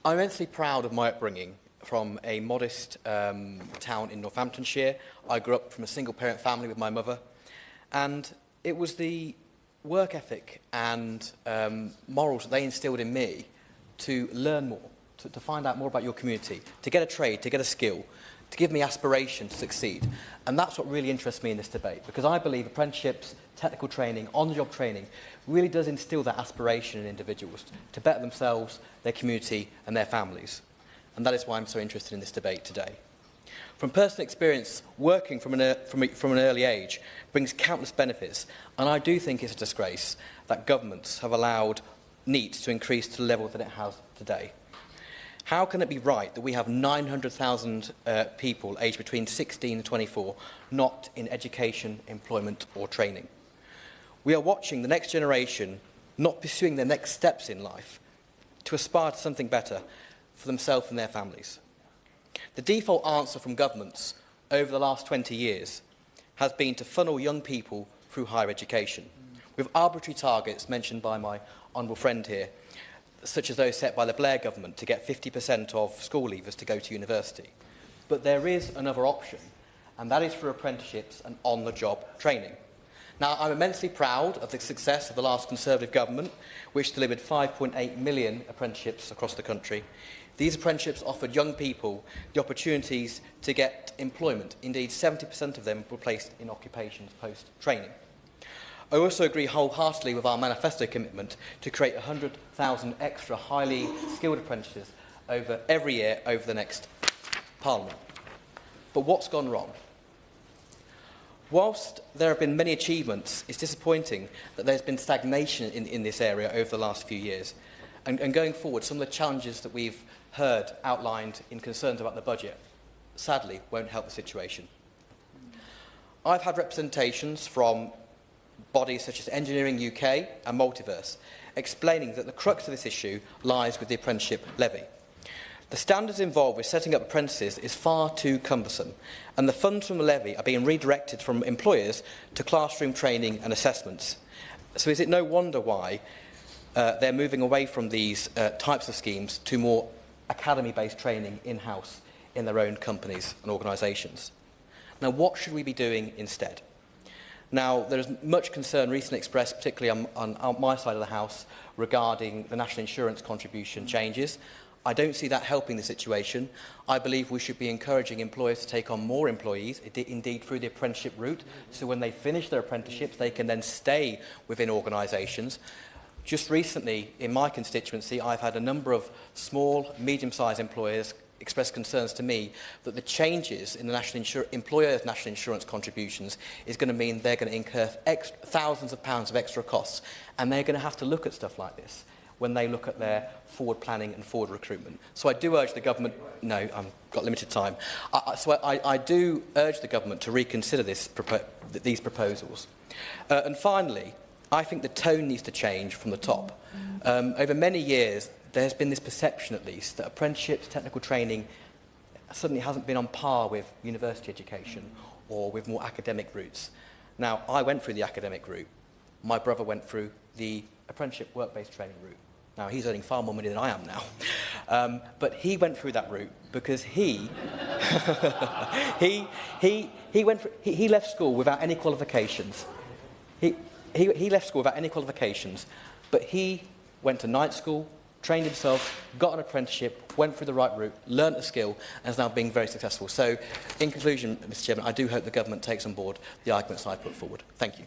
I'm immensely proud of my upbringing from a modest town in Northamptonshire. I grew up from a single-parent family with my mother, and it was the work ethic and morals that they instilled in me to learn more, to find out more about your community, to get a trade, to get a skill, to give me aspiration to succeed. And that's what really interests me in this debate, because I believe apprenticeships, technical training, on-the-job training really does instill that aspiration in individuals to better themselves, their community and their families. And that is why I'm so interested in this debate today. From personal experience, working from an early age brings countless benefits, and I do think it's a disgrace that governments have allowed NEET to increase to the level that it has today. How can it be right that we have 900,000 people aged between 16 and 24 not in education, employment or training? We are watching the next generation not pursuing their next steps in life to aspire to something better for themselves and their families. The default answer from governments over the last 20 years has been to funnel young people through higher education, with arbitrary targets mentioned by my honourable friend here, such as those set by the Blair government to get 50% of school leavers to go to university. But there is another option, and that is through apprenticeships and on-the-job training. Now, I'm immensely proud of the success of the last Conservative government, which delivered 5.8 million apprenticeships across the country. These apprenticeships offered young people the opportunities to get employment. Indeed, 70% of them were placed in occupations post-training. I also agree wholeheartedly with our manifesto commitment to create 100,000 extra highly skilled apprentices every year over the next Parliament. But what's gone wrong? Whilst there have been many achievements, it's disappointing that there's been stagnation in this area over the last few years. And going forward, some of the challenges that we've heard outlined in concerns about the budget, sadly, won't help the situation. I've had representations from bodies such as Engineering UK and Multiverse explaining that the crux of this issue lies with the apprenticeship levy. The standards involved with setting up apprentices is far too cumbersome, and the funds from the levy are being redirected from employers to classroom training and assessments. So is it no wonder why they're moving away from these types of schemes to more academy-based training in-house in their own companies and organisations? Now, what should we be doing instead? Now, there is much concern recently expressed, particularly on my side of the House, regarding the national insurance contribution changes. I don't see that helping the situation. I believe we should be encouraging employers to take on more employees, indeed through the apprenticeship route, so when they finish their apprenticeships, they can then stay within organisations. Just recently, in my constituency, I've had a number of small, medium-sized employers express concerns to me that the changes in the employers' national insurance contributions is going to mean they're going to incur thousands of pounds of extra costs, and they're going to have to look at stuff like this when they look at their forward planning and forward recruitment. So I do urge the government... No, I've got limited time. I do urge the government to reconsider these proposals. And finally, I think the tone needs to change from the top. Over many years, there has been this perception, at least, that apprenticeships, technical training, suddenly hasn't been on par with university education or with more academic routes. Now, I went through the academic route. My brother went through the apprenticeship work-based training route. Now, he's earning far more money than I am now. But he went through that route because he left school without any qualifications. He left school without any qualifications, but he went to night school, trained himself, got an apprenticeship, went through the right route, learnt a skill, and is now being very successful. So, in conclusion, Mr. Chairman, I do hope the government takes on board the arguments I've put forward. Thank you.